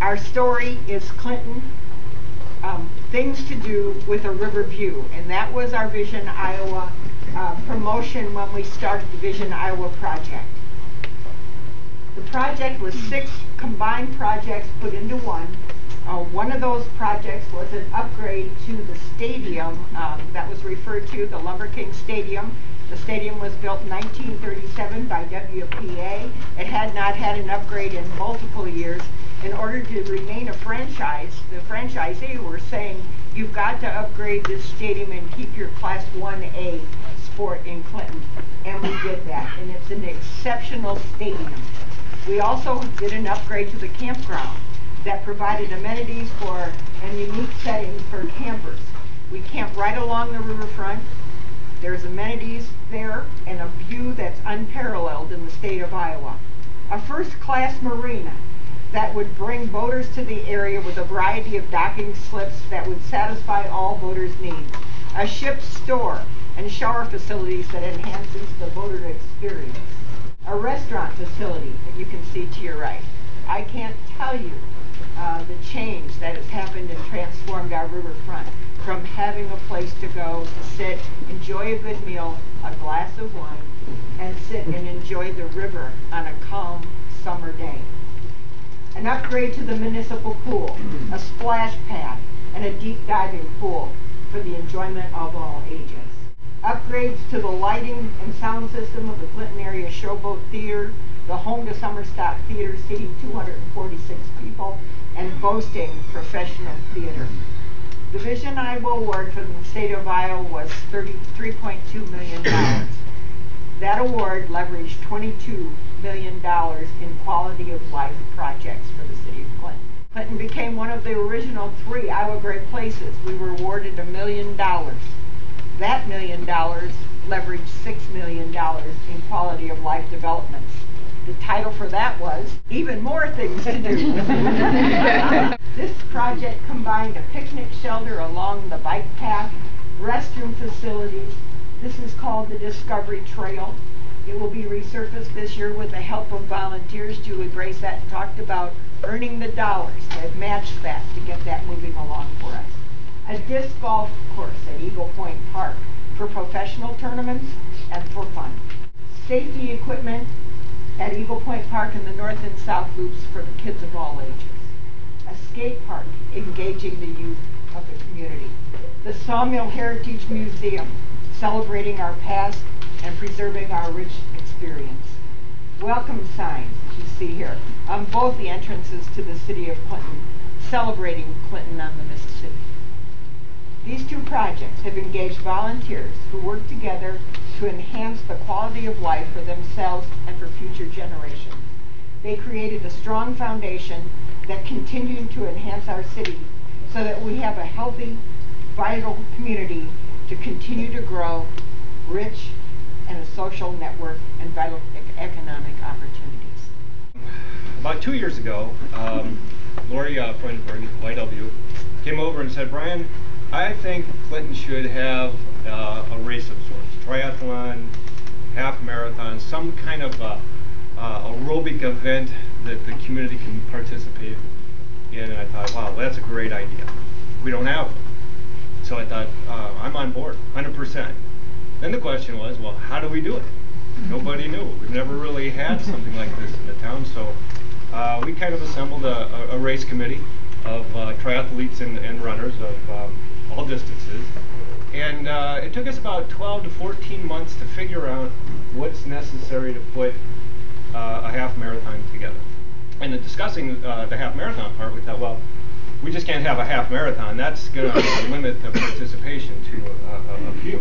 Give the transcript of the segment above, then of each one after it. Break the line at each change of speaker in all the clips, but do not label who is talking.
Our story is Clinton, things to do with a river view, and that was our Vision Iowa promotion when we started the Vision Iowa project. The project was 6 combined projects put into one. One of those projects was an upgrade to the stadium that was referred to, the Lumber King Stadium. The stadium was built in 1937 by WPA. It had not had an upgrade in multiple years. In order to remain a franchise, the franchisee were saying, you've got to upgrade this stadium and keep your Class 1A sport in Clinton. And we did that, and it's an exceptional stadium. We also did an upgrade to the campground that provided amenities for and unique settings for campers. We camp right along the riverfront. There's amenities there and a view that's unparalleled in the state of Iowa. A first-class marina that would bring boaters to the area with a variety of docking slips that would satisfy all boaters' needs. A ship store and shower facilities that enhances the boater experience. A restaurant facility that you can see to your right. I can't tell you the change that has happened and transformed our riverfront from having a place to go to sit, enjoy a good meal, a glass of wine, and sit and enjoy the river on a calm summer day. An upgrade to the municipal pool, a splash pad, and a deep diving pool for the enjoyment of all ages. Upgrades to the lighting and sound system of the Clinton Area Showboat Theater, the home to Summer Stock Theater seating 246 people and boasting professional theater. The Vision Iowa Award for the state of Iowa was $33.2 million. That award leveraged $22 million in quality of life projects for the city of Clinton. Clinton became one of the original 3 Iowa Great Places. We were awarded $1 million. That $1 million leveraged $6 million in quality of life developments. The title for that was Even More Things to Do. This project combined a picnic shelter along the bike path, restroom facilities. This is called the Discovery Trail. It will be resurfaced this year with the help of volunteers. Julie Bracet talked about earning the dollars that matched that to get that moving along for us. A disc golf course at Eagle Point Park for professional tournaments and for fun. Safety equipment at Eagle Point Park in the north and south loops for the kids of all ages. A skate park engaging the youth of the community. The Sawmill Heritage Museum celebrating our past and preserving our rich experience. Welcome signs that you see here on both the entrances to the city of Clinton, celebrating Clinton on the Mississippi. These 2 projects have engaged volunteers who work together to enhance the quality of life for themselves and for future generations. They created a strong foundation that continued to enhance our city so that we have a healthy, vital community to continue to grow, rich, and a social network and vital economic opportunities.
About 2 years ago, Lori Freundberg, YW, came over and said, Brian, I think Clinton should have a race of sorts, triathlon, half marathon, some kind of aerobic event that the community can participate in. And I thought, wow, that's a great idea. We don't have one. So I thought, I'm on board, 100%. Then the question was, well, how do we do it? Nobody knew. We've never really had something like this in the town. So we kind of assembled a race committee of triathletes and runners of all distances. And it took us about 12 to 14 months to figure out what's necessary to put a half marathon together. And in discussing the half marathon part, we thought, well, we just can't have a half marathon. That's going to limit the participation to a few.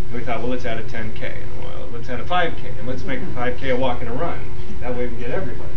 And we thought, well, let's add a 10K, and well, let's add a 5K, and let's make the 5K a walk and a run. That way we can get everybody.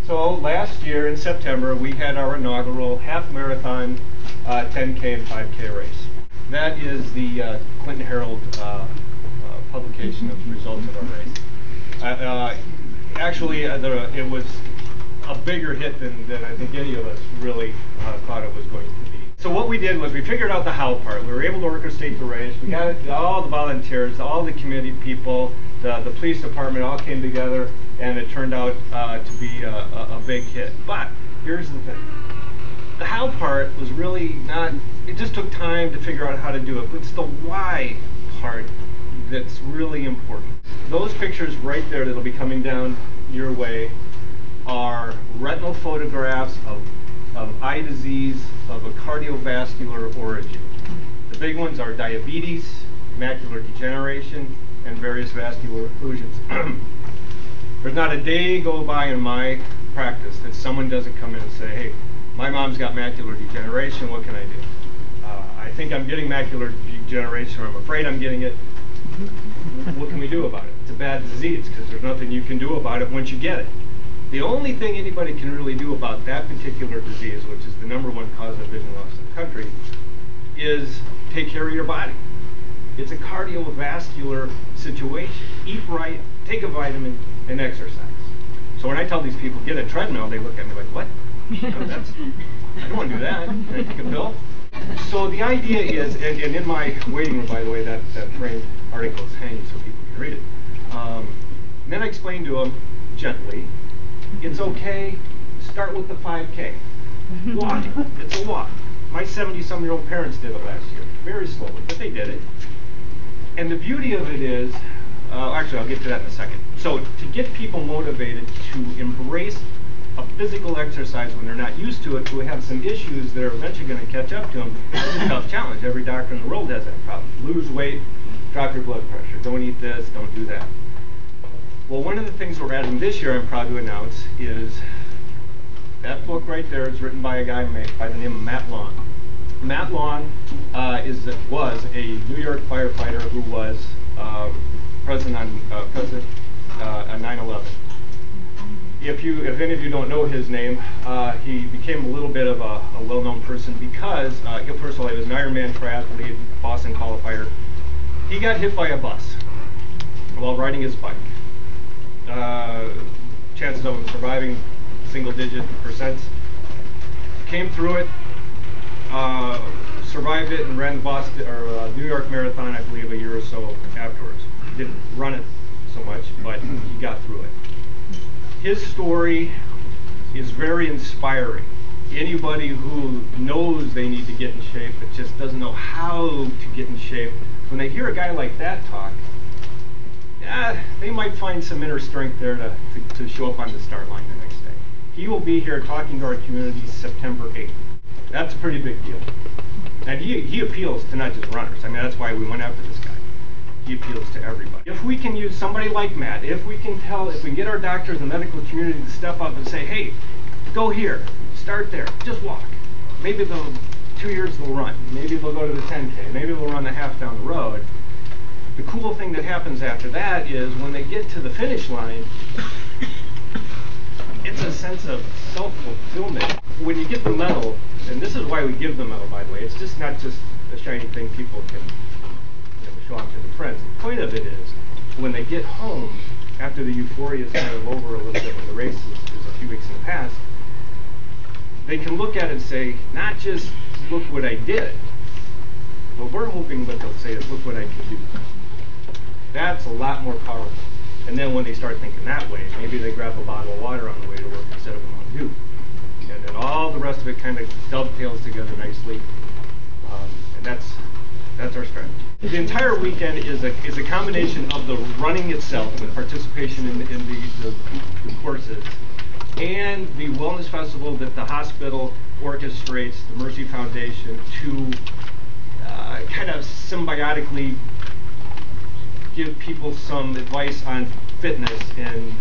So last year in September, we had our inaugural half marathon 10K and 5K race. That is the Clinton Herald publication of the results of our race. Actually, it was a bigger hit than I think any of us really thought it was going to be. So what we did was we figured out the how part. We were able to orchestrate the race. We got all the volunteers, all the committee people, the police department all came together, and it turned out to be a big hit. But here's the thing. The how part was really not, it just took time to figure out how to do it, but it's the why part that's really important. Those pictures right there that'll be coming down your way are retinal photographs of eye disease of a cardiovascular origin. The big ones are diabetes, macular degeneration, and various vascular occlusions. There's not a day go by in my practice that someone doesn't come in and say, hey, my mom's got macular degeneration, what can I do? I think I'm getting macular degeneration, or I'm afraid I'm getting it. What can we do about it? It's a bad disease because there's nothing you can do about it once you get it. The only thing anybody can really do about that particular disease, which is the #1 cause of vision loss in the country, is take care of your body. It's a cardiovascular situation. Eat right, take a vitamin, and exercise. So when I tell these people, get a treadmill, they look at me like, what? I don't want to do that. Can I take a pill? So the idea is, and in my waiting room, by the way, that framed article is hanging so people can read it. And then I explained to them gently, it's okay, start with the 5K. Walk, it's a walk. My 70-some-year-old parents did it last year, very slowly, but they did it. And the beauty of it is, actually I'll get to that in a second. So to get people motivated to embrace a physical exercise when they're not used to it, who have some issues that are eventually going to catch up to them, it's a tough challenge. Every doctor in the world has that problem. Lose weight, drop your blood pressure, don't eat this, don't do that. Well, one of the things we're adding this year, I'm proud to announce, is that book right there is written by a guy by the name of Matt Long. Matt Long was a New York firefighter who was present on 9/11. If any of you don't know his name, he became a little bit of a well-known person because, first of all, he was an Ironman triathlete, Boston qualifier. He got hit by a bus while riding his bike. Chances of him surviving, single-digit %. Came through it, survived it, and ran the Boston or New York Marathon, I believe, a year or so afterwards. Didn't run it so much, but he got through it. His story is very inspiring. Anybody who knows they need to get in shape but just doesn't know how to get in shape, when they hear a guy like that talk, they might find some inner strength there to show up on the start line the next day. He will be here talking to our community September 8th. That's a pretty big deal. And he appeals to not just runners. I mean, that's why we went after this guy. He appeals to everybody. If we can use somebody like Matt, if we can get our doctors and medical community to step up and say, hey, go here, start there, just walk. Maybe 2 years they'll run. Maybe they'll go to the 10K. Maybe they'll run the half down the road. The cool thing that happens after that is when they get to the finish line, it's a sense of self-fulfillment. When you get the medal, and this is why we give the medal, by the way, it's just not just a shiny thing people can show off to their friends. The point of it is, when they get home, after the euphoria is kind of over a little bit when the race is a few weeks in the past, they can look at it and say, not just, look what I did, but we're hoping what they'll say is, look what I can do. That's a lot more powerful. And then when they start thinking that way, maybe they grab a bottle of water on the way to work instead of a Mountain Dew. And then all the rest of it kind of dovetails together nicely. And that's our strategy. The entire weekend is a combination of the running itself, the participation in the courses, and the wellness festival that the hospital orchestrates, the Mercy Foundation, to kind of symbiotically give people some advice on fitness and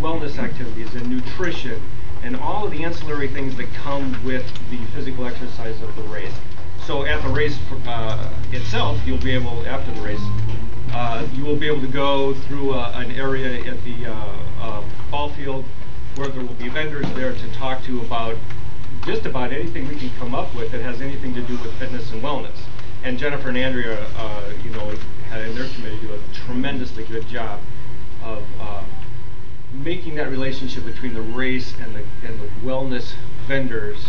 wellness activities and nutrition and all of the ancillary things that come with the physical exercise of the race. So at the race itself, you'll be able, after the race, you will be able to go through an area at the ball field where there will be vendors there to talk to about just about anything we can come up with that has anything to do with fitness and wellness. And Jennifer and Andrea, in their committee, do a tremendously good job of making that relationship between the race and the wellness vendors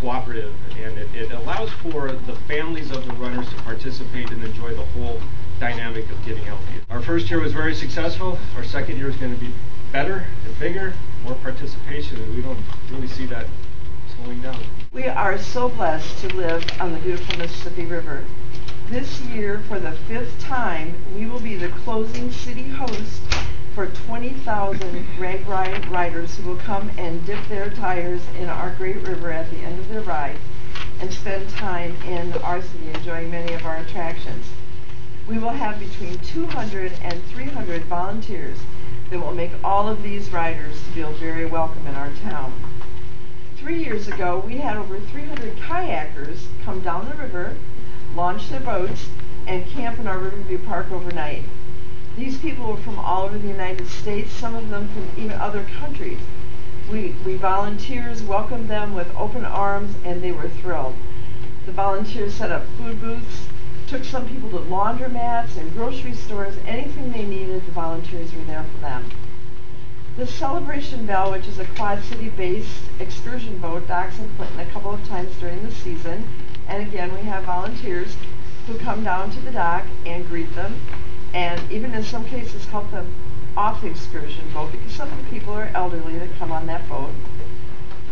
cooperative, and it allows for the families of the runners to participate and enjoy the whole dynamic of getting healthy. Our first year was very successful. Our second year is going to be better and bigger, more participation, and we don't really see that slowing down.
We are so blessed to live on the beautiful Mississippi River. This year, for the 5th time, we will be the closing city host for 20,000 rag ride riders who will come and dip their tires in our great river at the end of their ride and spend time in our city enjoying many of our attractions. We will have between 200 and 300 volunteers that will make all of these riders feel very welcome in our town. 3 years ago, we had over 300 kayakers come down the river, launch their boats, and camp in our Riverview Park overnight. These people were from all over the United States, some of them from even other countries. We volunteers welcomed them with open arms, and they were thrilled. The volunteers set up food booths, took some people to laundromats and grocery stores. Anything they needed, the volunteers were there for them. The Celebration Belle, which is a Quad City-based excursion boat, docks in Clinton a couple of times during the season. And again, we have volunteers who come down to the dock and greet them, and even in some cases help them off the excursion boat, because some of the people are elderly that come on that boat.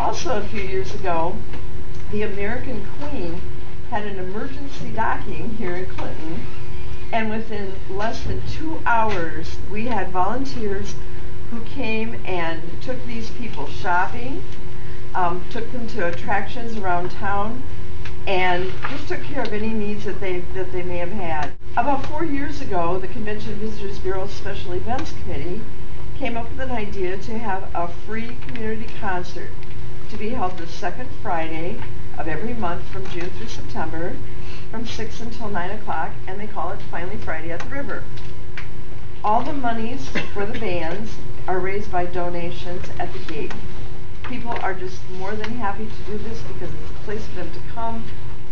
Also, a few years ago, the American Queen had an emergency docking here in Clinton, and within less than 2 hours, we had volunteers who came and took these people shopping, took them to attractions around town, and just took care of any needs that they may have had. About 4 years ago, the Convention Visitors Bureau's Special Events Committee came up with an idea to have a free community concert to be held the second Friday of every month from June through September from 6 until 9 o'clock, and they call it Finally Friday at the River. All the monies for the bands are raised by donations at the gate. People are just more than happy to do this because it's a place for them to come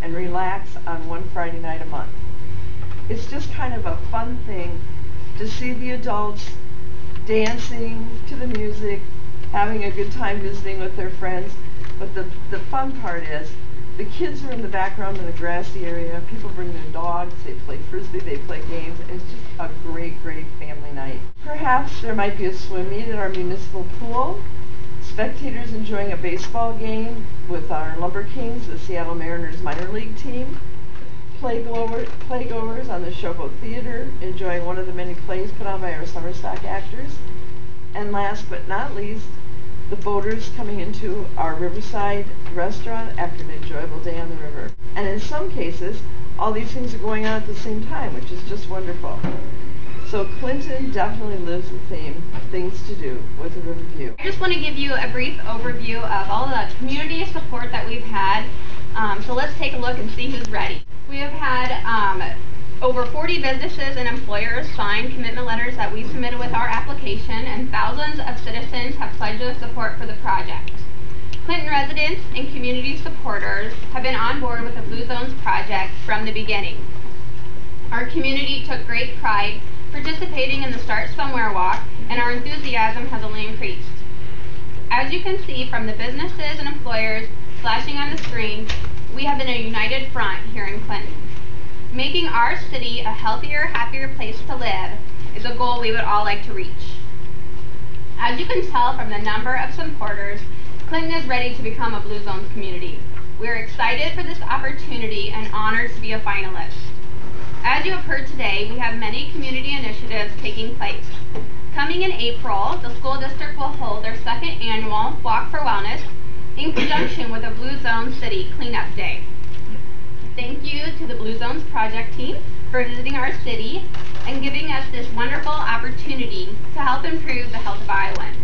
and relax on one Friday night a month. It's just kind of a fun thing to see the adults dancing to the music, having a good time visiting with their friends. But the fun part is the kids are in the background in the grassy area. People bring their dogs, they play frisbee, they play games. It's just a great, great family night. Perhaps there might be a swim meet at our municipal pool. Spectators enjoying a baseball game with our Lumber Kings, the Seattle Mariners minor league team. Playgoers on the Showboat Theater enjoying one of the many plays put on by our summer stock actors. And last but not least, the boaters coming into our Riverside restaurant after an enjoyable day on the river. And in some cases, all these things are going on at the same time, which is just wonderful. So Clinton definitely lives the theme, things to do with the Riverview.
I just want to give you a brief overview of all the community support that we've had. So let's take a look and see who's ready. We have had over 40 businesses and employers sign commitment letters that we submitted with our application, and thousands of citizens have pledged their support for the project. Clinton residents and community supporters have been on board with the Blue Zones project from the beginning. Our community took great pride participating in the Start Somewhere walk, and our enthusiasm has only increased. As you can see from the businesses and employers flashing on the screen, we have been a united front here in Clinton. Making our city a healthier, happier place to live is a goal we would all like to reach. As you can tell from the number of supporters, Clinton is ready to become a Blue Zones community. We are excited for this opportunity and honored to be a finalist. As you have heard today, we have many community initiatives taking place. Coming in April, the school district will hold their second annual Walk for Wellness in conjunction with a Blue Zones City Cleanup Day. Thank you to the Blue Zones project team for visiting our city and giving us this wonderful opportunity to help improve the health of Iowans.